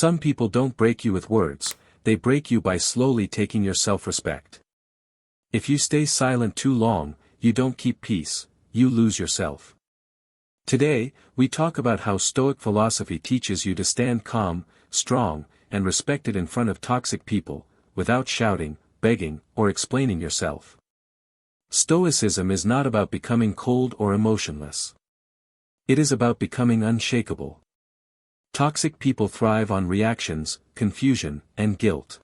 Some people don't break you with words, they break you by slowly taking your self-respect. If you stay silent too long, you don't keep peace, you lose yourself. Today, we talk about how Stoic philosophy teaches you to stand calm, strong, and respected in front of toxic people, without shouting, begging, or explaining yourself. Stoicism is not about becoming cold or emotionless. It is about becoming unshakable. Toxic people thrive on reactions, confusion, and guilt.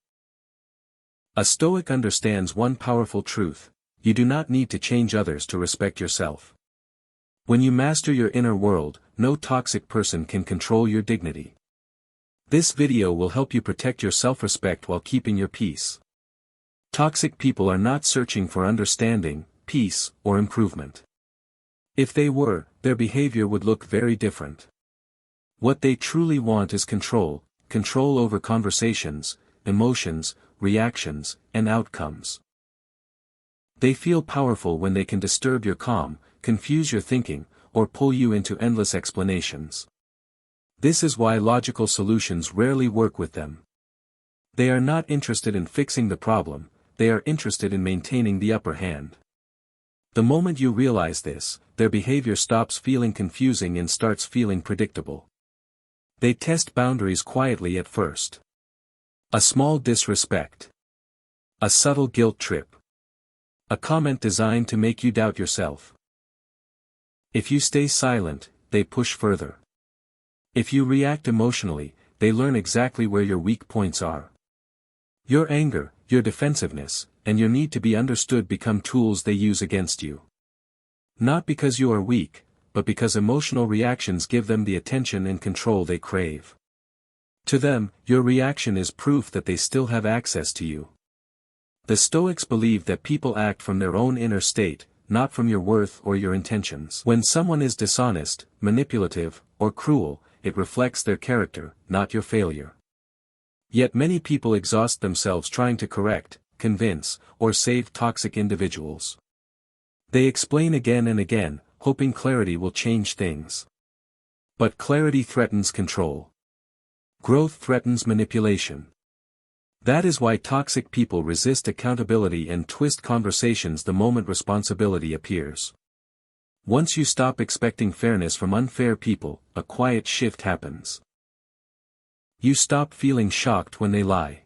A Stoic understands one powerful truth: you do not need to change others to respect yourself. When you master your inner world, no toxic person can control your dignity. This video will help you protect your self-respect while keeping your peace. Toxic people are not searching for understanding, peace, or improvement. If they were, their behavior would look very different. What they truly want is control over conversations, emotions, reactions, and outcomes. They feel powerful when they can disturb your calm, confuse your thinking, or pull you into endless explanations. This is why logical solutions rarely work with them. They are not interested in fixing the problem, they are interested in maintaining the upper hand. The moment you realize this, their behavior stops feeling confusing and starts feeling predictable. They test boundaries quietly at first. A small disrespect. A subtle guilt trip. A comment designed to make you doubt yourself. If you stay silent, they push further. If you react emotionally, they learn exactly where your weak points are. Your anger, your defensiveness, and your need to be understood become tools they use against you. Not because you are weak, but because emotional reactions give them the attention and control they crave. To them, your reaction is proof that they still have access to you. The Stoics believe that people act from their own inner state, not from your worth or your intentions. When someone is dishonest, manipulative, or cruel, it reflects their character, not your failure. Yet many people exhaust themselves trying to correct, convince, or save toxic individuals. They explain again and again, hoping clarity will change things. But clarity threatens control. Growth threatens manipulation. That is why toxic people resist accountability and twist conversations the moment responsibility appears. Once you stop expecting fairness from unfair people, a quiet shift happens. You stop feeling shocked when they lie.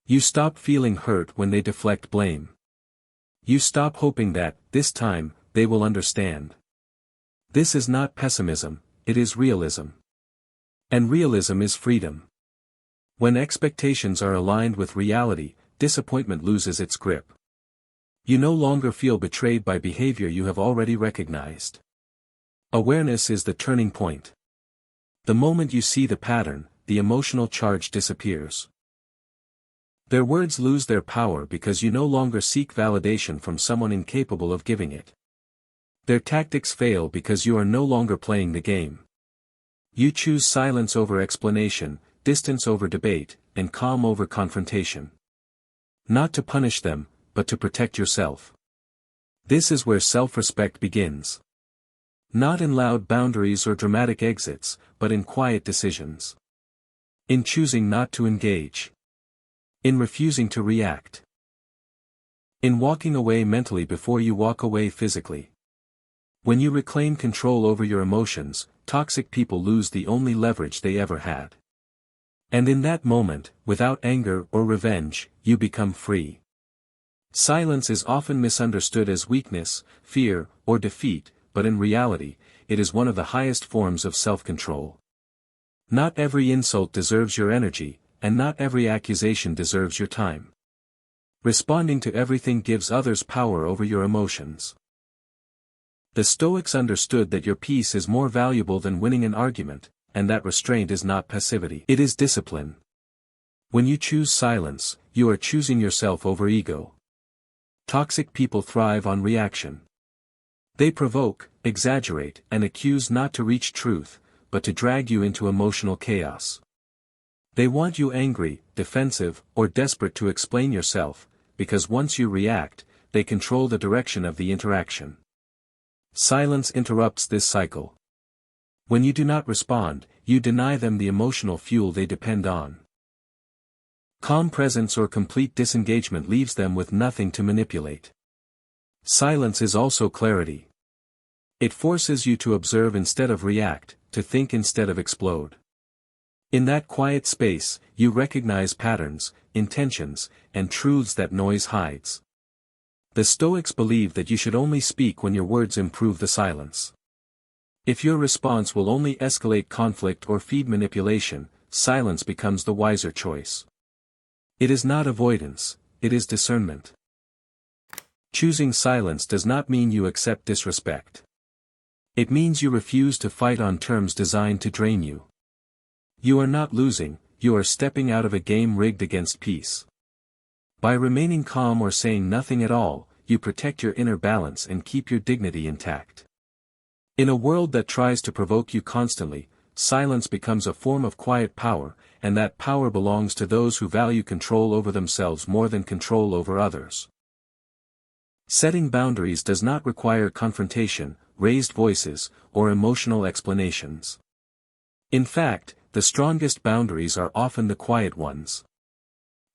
You stop feeling hurt when they deflect blame. You stop hoping that, this time, they will understand. This is not pessimism, it is realism. And realism is freedom. When expectations are aligned with reality, disappointment loses its grip. You no longer feel betrayed by behavior you have already recognized. Awareness is the turning point. The moment you see the pattern, the emotional charge disappears. Their words lose their power because you no longer seek validation from someone incapable of giving it. Their tactics fail because you are no longer playing the game. You choose silence over explanation, distance over debate, and calm over confrontation. Not to punish them, but to protect yourself. This is where self-respect begins. Not in loud boundaries or dramatic exits, but in quiet decisions. In choosing not to engage. In refusing to react. In walking away mentally before you walk away physically. When you reclaim control over your emotions, toxic people lose the only leverage they ever had. And in that moment, without anger or revenge, you become free. Silence is often misunderstood as weakness, fear, or defeat, but in reality, it is one of the highest forms of self-control. Not every insult deserves your energy, and not every accusation deserves your time. Responding to everything gives others power over your emotions. The Stoics understood that your peace is more valuable than winning an argument, and that restraint is not passivity. It is discipline. When you choose silence, you are choosing yourself over ego. Toxic people thrive on reaction. They provoke, exaggerate, and accuse not to reach truth, but to drag you into emotional chaos. They want you angry, defensive, or desperate to explain yourself, because once you react, they control the direction of the interaction. Silence interrupts this cycle. When you do not respond, you deny them the emotional fuel they depend on. Calm presence or complete disengagement leaves them with nothing to manipulate. Silence is also clarity. It forces you to observe instead of react, to think instead of explode. In that quiet space, you recognize patterns, intentions, and truths that noise hides. The Stoics believe that you should only speak when your words improve the silence. If your response will only escalate conflict or feed manipulation, silence becomes the wiser choice. It is not avoidance, it is discernment. Choosing silence does not mean you accept disrespect. It means you refuse to fight on terms designed to drain you. You are not losing, you are stepping out of a game rigged against peace. By remaining calm or saying nothing at all, you protect your inner balance and keep your dignity intact. In a world that tries to provoke you constantly, silence becomes a form of quiet power, and that power belongs to those who value control over themselves more than control over others. Setting boundaries does not require confrontation, raised voices, or emotional explanations. In fact, the strongest boundaries are often the quiet ones.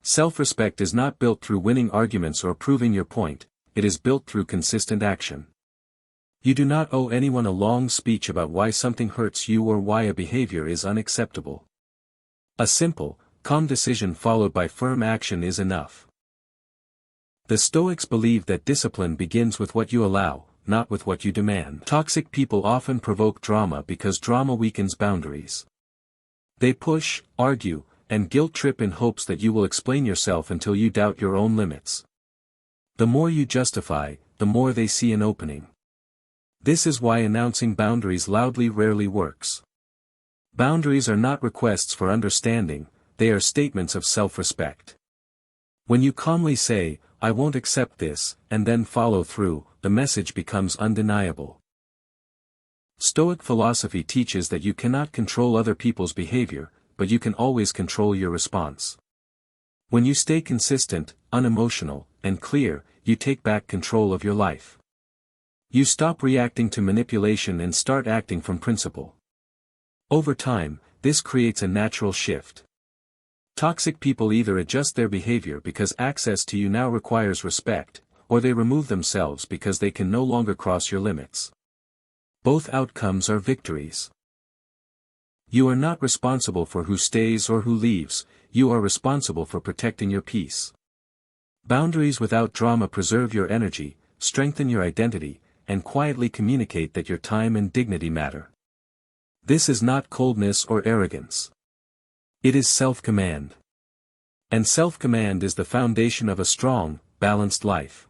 Self-respect is not built through winning arguments or proving your point, it is built through consistent action. You do not owe anyone a long speech about why something hurts you or why a behavior is unacceptable. A simple, calm decision followed by firm action is enough. The Stoics believe that discipline begins with what you allow, not with what you demand. Toxic people often provoke drama because drama weakens boundaries. They push, argue, and guilt trip in hopes that you will explain yourself until you doubt your own limits. The more you justify, the more they see an opening. This is why announcing boundaries loudly rarely works. Boundaries are not requests for understanding, they are statements of self-respect. When you calmly say, "I won't accept this," and then follow through, the message becomes undeniable. Stoic philosophy teaches that you cannot control other people's behavior, but you can always control your response. When you stay consistent, unemotional, and clear, you take back control of your life. You stop reacting to manipulation and start acting from principle. Over time, this creates a natural shift. Toxic people either adjust their behavior because access to you now requires respect, or they remove themselves because they can no longer cross your limits. Both outcomes are victories. You are not responsible for who stays or who leaves, you are responsible for protecting your peace. Boundaries without drama preserve your energy, strengthen your identity, and quietly communicate that your time and dignity matter. This is not coldness or arrogance. It is self-command. And self-command is the foundation of a strong, balanced life.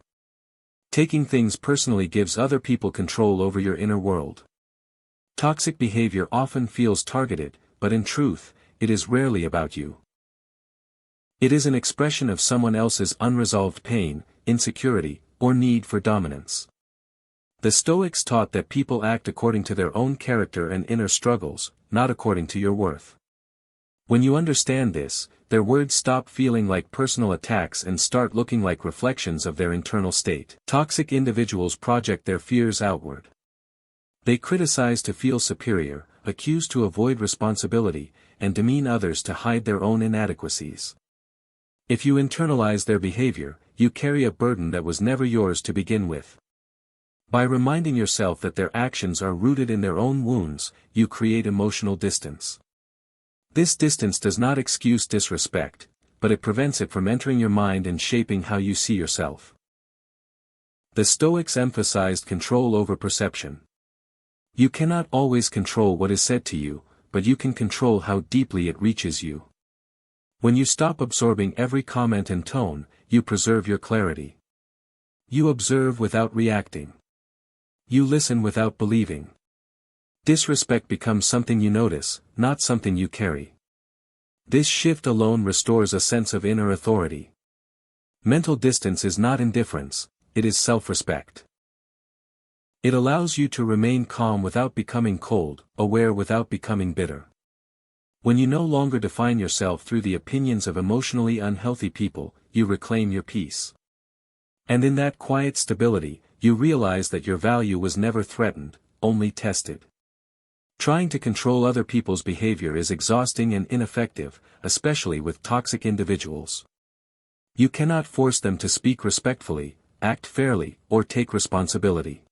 Taking things personally gives other people control over your inner world. Toxic behavior often feels targeted, but in truth, it is rarely about you. It is an expression of someone else's unresolved pain, insecurity, or need for dominance. The Stoics taught that people act according to their own character and inner struggles, not according to your worth. When you understand this, their words stop feeling like personal attacks and start looking like reflections of their internal state. Toxic individuals project their fears outward. They criticize to feel superior, accuse to avoid responsibility, and demean others to hide their own inadequacies. If you internalize their behavior, you carry a burden that was never yours to begin with. By reminding yourself that their actions are rooted in their own wounds, you create emotional distance. This distance does not excuse disrespect, but it prevents it from entering your mind and shaping how you see yourself. The Stoics emphasized control over perception. You cannot always control what is said to you, but you can control how deeply it reaches you. When you stop absorbing every comment and tone, you preserve your clarity. You observe without reacting. You listen without believing. Disrespect becomes something you notice, not something you carry. This shift alone restores a sense of inner authority. Mental distance is not indifference, it is self-respect. It allows you to remain calm without becoming cold, aware without becoming bitter. When you no longer define yourself through the opinions of emotionally unhealthy people, you reclaim your peace. And in that quiet stability, you realize that your value was never threatened, only tested. Trying to control other people's behavior is exhausting and ineffective, especially with toxic individuals. You cannot force them to speak respectfully, act fairly, or take responsibility.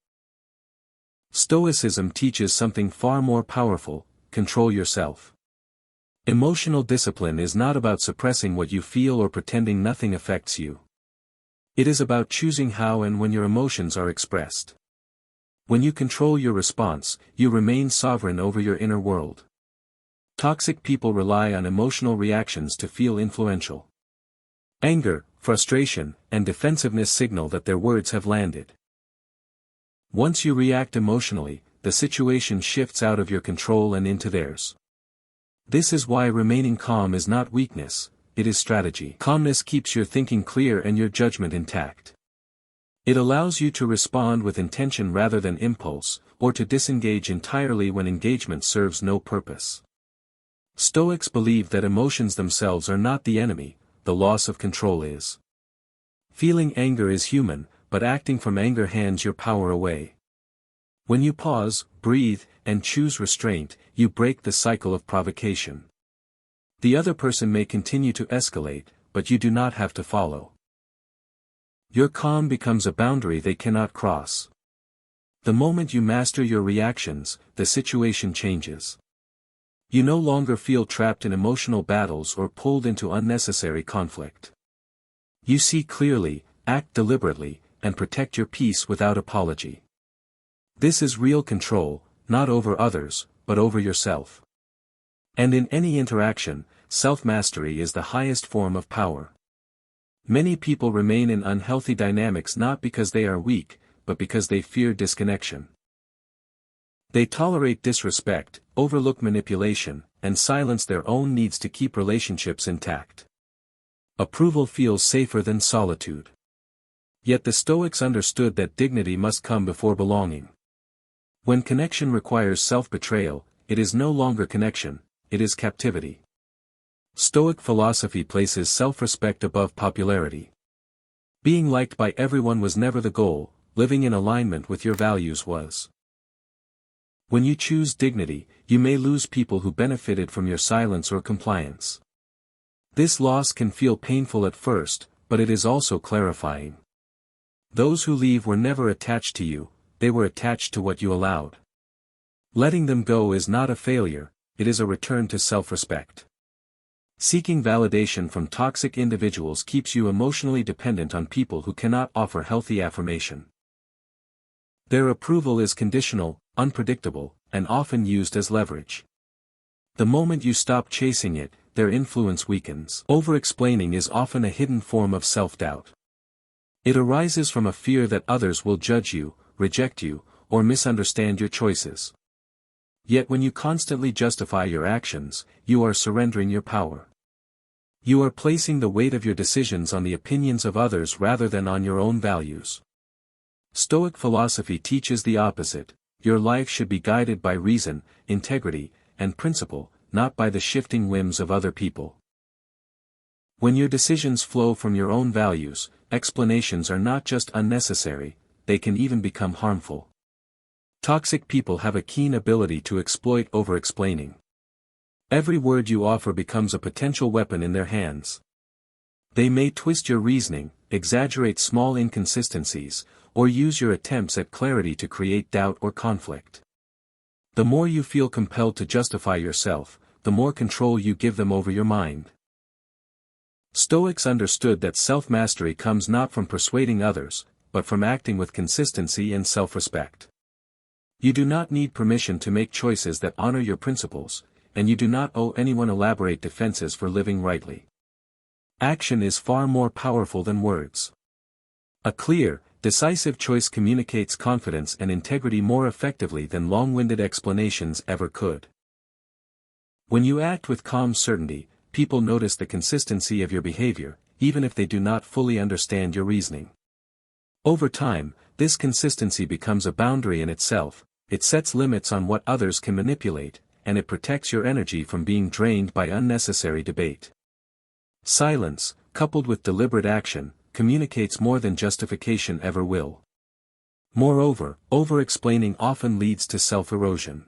Stoicism teaches something far more powerful: control yourself. Emotional discipline is not about suppressing what you feel or pretending nothing affects you. It is about choosing how and when your emotions are expressed. When you control your response, you remain sovereign over your inner world. Toxic people rely on emotional reactions to feel influential. Anger, frustration, and defensiveness signal that their words have landed. Once you react emotionally, the situation shifts out of your control and into theirs. This is why remaining calm is not weakness, it is strategy. Calmness keeps your thinking clear and your judgment intact. It allows you to respond with intention rather than impulse, or to disengage entirely when engagement serves no purpose. Stoics believe that emotions themselves are not the enemy, the loss of control is. Feeling anger is human, but acting from anger hands your power away. When you pause, breathe, and choose restraint, you break the cycle of provocation. The other person may continue to escalate, but you do not have to follow. Your calm becomes a boundary they cannot cross. The moment you master your reactions, the situation changes. You no longer feel trapped in emotional battles or pulled into unnecessary conflict. You see clearly, act deliberately, and protect your peace without apology. This is real control, not over others, but over yourself. And in any interaction, self-mastery is the highest form of power. Many people remain in unhealthy dynamics not because they are weak, but because they fear disconnection. They tolerate disrespect, overlook manipulation, and silence their own needs to keep relationships intact. Approval feels safer than solitude. Yet the Stoics understood that dignity must come before belonging. When connection requires self-betrayal, it is no longer connection, it is captivity. Stoic philosophy places self-respect above popularity. Being liked by everyone was never the goal, living in alignment with your values was. When you choose dignity, you may lose people who benefited from your silence or compliance. This loss can feel painful at first, but it is also clarifying. Those who leave were never attached to you, they were attached to what you allowed. Letting them go is not a failure, it is a return to self-respect. Seeking validation from toxic individuals keeps you emotionally dependent on people who cannot offer healthy affirmation. Their approval is conditional, unpredictable, and often used as leverage. The moment you stop chasing it, their influence weakens. Over-explaining is often a hidden form of self-doubt. It arises from a fear that others will judge you, reject you, or misunderstand your choices. Yet when you constantly justify your actions, you are surrendering your power. You are placing the weight of your decisions on the opinions of others rather than on your own values. Stoic philosophy teaches the opposite: your life should be guided by reason, integrity, and principle, not by the shifting whims of other people. When your decisions flow from your own values, explanations are not just unnecessary, they can even become harmful. Toxic people have a keen ability to exploit over-explaining. Every word you offer becomes a potential weapon in their hands. They may twist your reasoning, exaggerate small inconsistencies, or use your attempts at clarity to create doubt or conflict. The more you feel compelled to justify yourself, the more control you give them over your mind. Stoics understood that self-mastery comes not from persuading others, but from acting with consistency and self-respect. You do not need permission to make choices that honor your principles, and you do not owe anyone elaborate defenses for living rightly. Action is far more powerful than words. A clear, decisive choice communicates confidence and integrity more effectively than long-winded explanations ever could. When you act with calm certainty, people notice the consistency of your behavior, even if they do not fully understand your reasoning. Over time, this consistency becomes a boundary in itself. It sets limits on what others can manipulate, and it protects your energy from being drained by unnecessary debate. Silence, coupled with deliberate action, communicates more than justification ever will. Moreover, over-explaining often leads to self-erosion.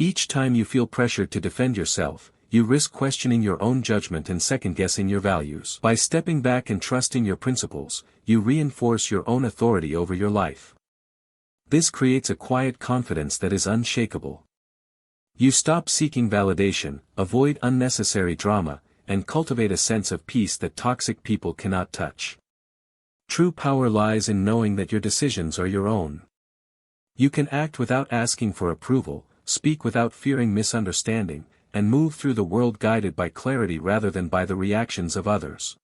Each time you feel pressured to defend yourself, you risk questioning your own judgment and second-guessing your values. By stepping back and trusting your principles, you reinforce your own authority over your life. This creates a quiet confidence that is unshakable. You stop seeking validation, avoid unnecessary drama, and cultivate a sense of peace that toxic people cannot touch. True power lies in knowing that your decisions are your own. You can act without asking for approval, speak without fearing misunderstanding, and move through the world guided by clarity rather than by the reactions of others.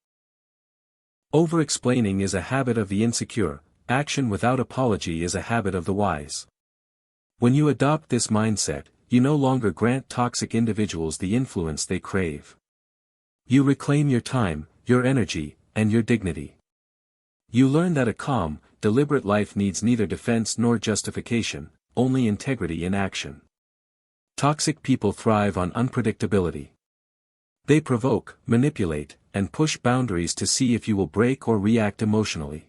Over-explaining is a habit of the insecure, action without apology is a habit of the wise. When you adopt this mindset, you no longer grant toxic individuals the influence they crave. You reclaim your time, your energy, and your dignity. You learn that a calm, deliberate life needs neither defense nor justification, only integrity in action. Toxic people thrive on unpredictability. They provoke, manipulate, and push boundaries to see if you will break or react emotionally.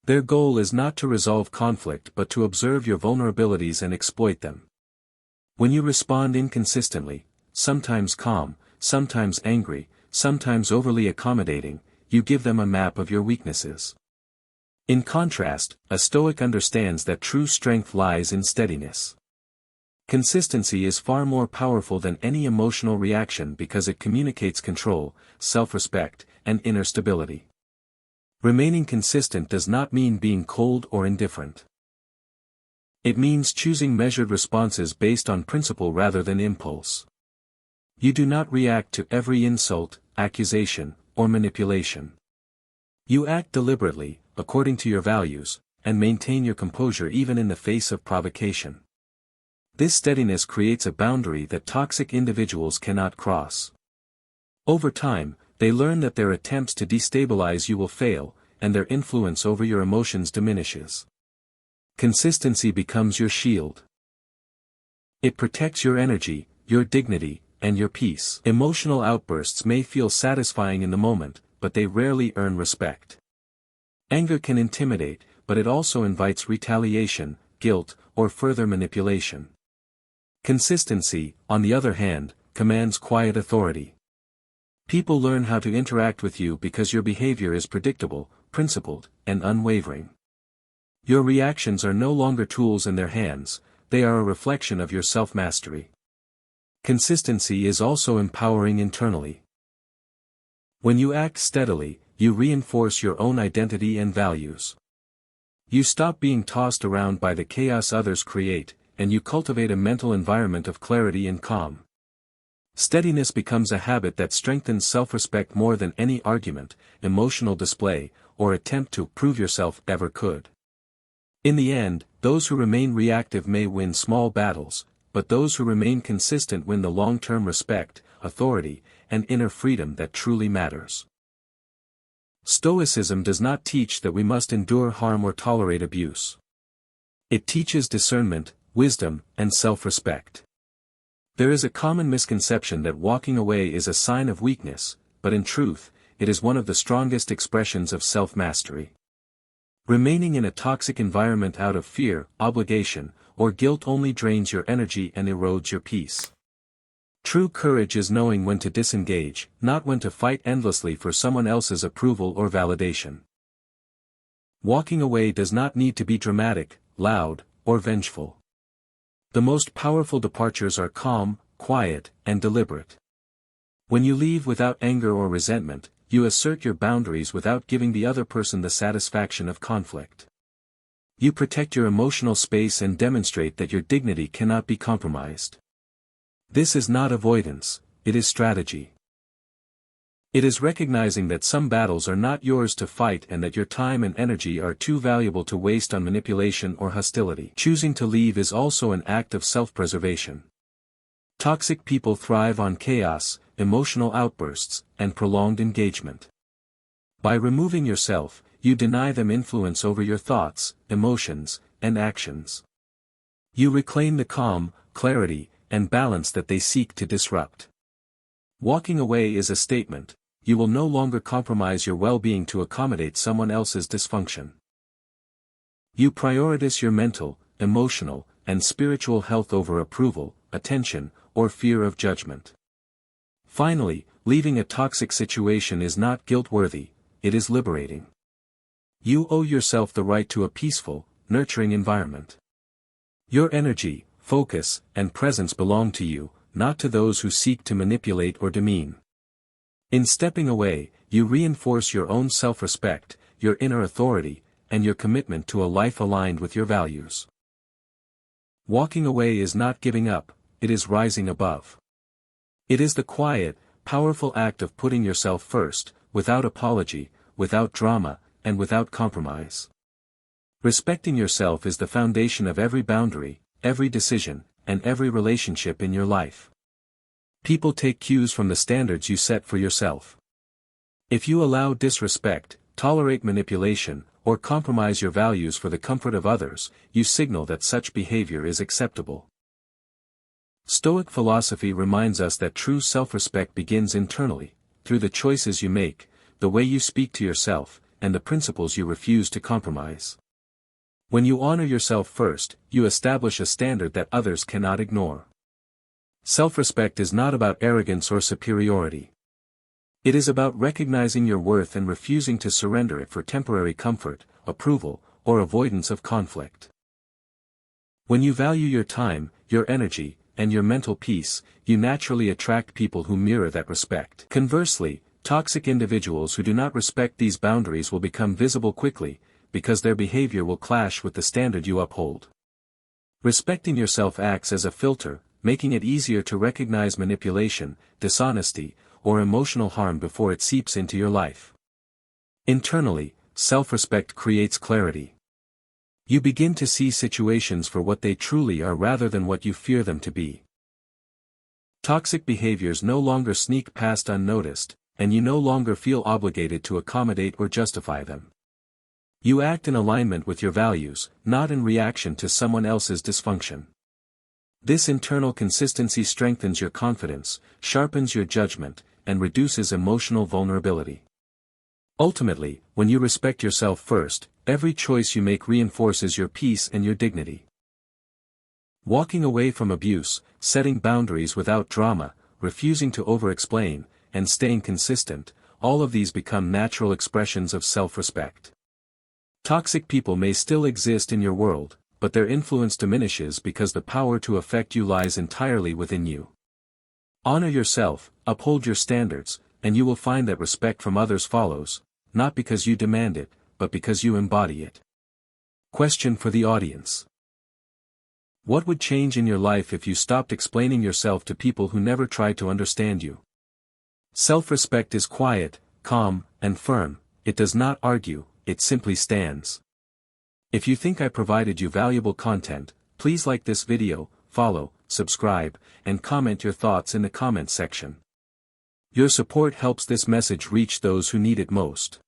Their goal is not to resolve conflict but to observe your vulnerabilities and exploit them. When you respond inconsistently, sometimes calm, sometimes angry, sometimes overly accommodating, you give them a map of your weaknesses. In contrast, a Stoic understands that true strength lies in steadiness. Consistency is far more powerful than any emotional reaction because it communicates control, self-respect, and inner stability. Remaining consistent does not mean being cold or indifferent. It means choosing measured responses based on principle rather than impulse. You do not react to every insult, accusation, or manipulation. You act deliberately, according to your values, and maintain your composure even in the face of provocation. This steadiness creates a boundary that toxic individuals cannot cross. Over time, they learn that their attempts to destabilize you will fail, and their influence over your emotions diminishes. Consistency becomes your shield. It protects your energy, your dignity, and your peace. Emotional outbursts may feel satisfying in the moment, but they rarely earn respect. Anger can intimidate, but it also invites retaliation, guilt, or further manipulation. Consistency, on the other hand, commands quiet authority. People learn how to interact with you because your behavior is predictable, principled, and unwavering. Your reactions are no longer tools in their hands, they are a reflection of your self-mastery. Consistency is also empowering internally. When you act steadily, you reinforce your own identity and values. You stop being tossed around by the chaos others create, and you cultivate a mental environment of clarity and calm. Steadiness becomes a habit that strengthens self-respect more than any argument, emotional display, or attempt to prove yourself ever could. In the end, those who remain reactive may win small battles, but those who remain consistent win the long-term respect, authority, and inner freedom that truly matters. Stoicism does not teach that we must endure harm or tolerate abuse. It teaches discernment, wisdom, and self-respect. There is a common misconception that walking away is a sign of weakness, but in truth, it is one of the strongest expressions of self-mastery. Remaining in a toxic environment out of fear, obligation, or guilt only drains your energy and erodes your peace. True courage is knowing when to disengage, not when to fight endlessly for someone else's approval or validation. Walking away does not need to be dramatic, loud, or vengeful. The most powerful departures are calm, quiet, and deliberate. When you leave without anger or resentment, you assert your boundaries without giving the other person the satisfaction of conflict. You protect your emotional space and demonstrate that your dignity cannot be compromised. This is not avoidance, it is strategy. It is recognizing that some battles are not yours to fight and that your time and energy are too valuable to waste on manipulation or hostility. Choosing to leave is also an act of self-preservation. Toxic people thrive on chaos, emotional outbursts, and prolonged engagement. By removing yourself, you deny them influence over your thoughts, emotions, and actions. You reclaim the calm, clarity, and balance that they seek to disrupt. Walking away is a statement: you will no longer compromise your well-being to accommodate someone else's dysfunction. You prioritize your mental, emotional, and spiritual health over approval, attention, or fear of judgment. Finally, leaving a toxic situation is not guilt-worthy, it is liberating. You owe yourself the right to a peaceful, nurturing environment. Your energy, focus, and presence belong to you, not to those who seek to manipulate or demean. In stepping away, you reinforce your own self-respect, your inner authority, and your commitment to a life aligned with your values. Walking away is not giving up, it is rising above. It is the quiet, powerful act of putting yourself first, without apology, without drama, and without compromise. Respecting yourself is the foundation of every boundary, every decision, and every relationship in your life. People take cues from the standards you set for yourself. If you allow disrespect, tolerate manipulation, or compromise your values for the comfort of others, you signal that such behavior is acceptable. Stoic philosophy reminds us that true self-respect begins internally, through the choices you make, the way you speak to yourself, and the principles you refuse to compromise. When you honor yourself first, you establish a standard that others cannot ignore. Self-respect is not about arrogance or superiority. It is about recognizing your worth and refusing to surrender it for temporary comfort, approval, or avoidance of conflict. When you value your time, your energy, and your mental peace, you naturally attract people who mirror that respect. Conversely, toxic individuals who do not respect these boundaries will become visible quickly, because their behavior will clash with the standard you uphold. Respecting yourself acts as a filter, making it easier to recognize manipulation, dishonesty, or emotional harm before it seeps into your life. Internally, self-respect creates clarity. You begin to see situations for what they truly are rather than what you fear them to be. Toxic behaviors no longer sneak past unnoticed, and you no longer feel obligated to accommodate or justify them. You act in alignment with your values, not in reaction to someone else's dysfunction. This internal consistency strengthens your confidence, sharpens your judgment, and reduces emotional vulnerability. Ultimately, when you respect yourself first, every choice you make reinforces your peace and your dignity. Walking away from abuse, setting boundaries without drama, refusing to over-explain, and staying consistent, all of these become natural expressions of self-respect. Toxic people may still exist in your world, but their influence diminishes because the power to affect you lies entirely within you. Honor yourself, uphold your standards, and you will find that respect from others follows, not because you demand it, but because you embody it. Question for the audience. What would change in your life if you stopped explaining yourself to people who never tried to understand you? Self-respect is quiet, calm, and firm. It does not argue, it simply stands. If you think I provided you valuable content, please like this video, follow, subscribe, and comment your thoughts in the comment section. Your support helps this message reach those who need it most.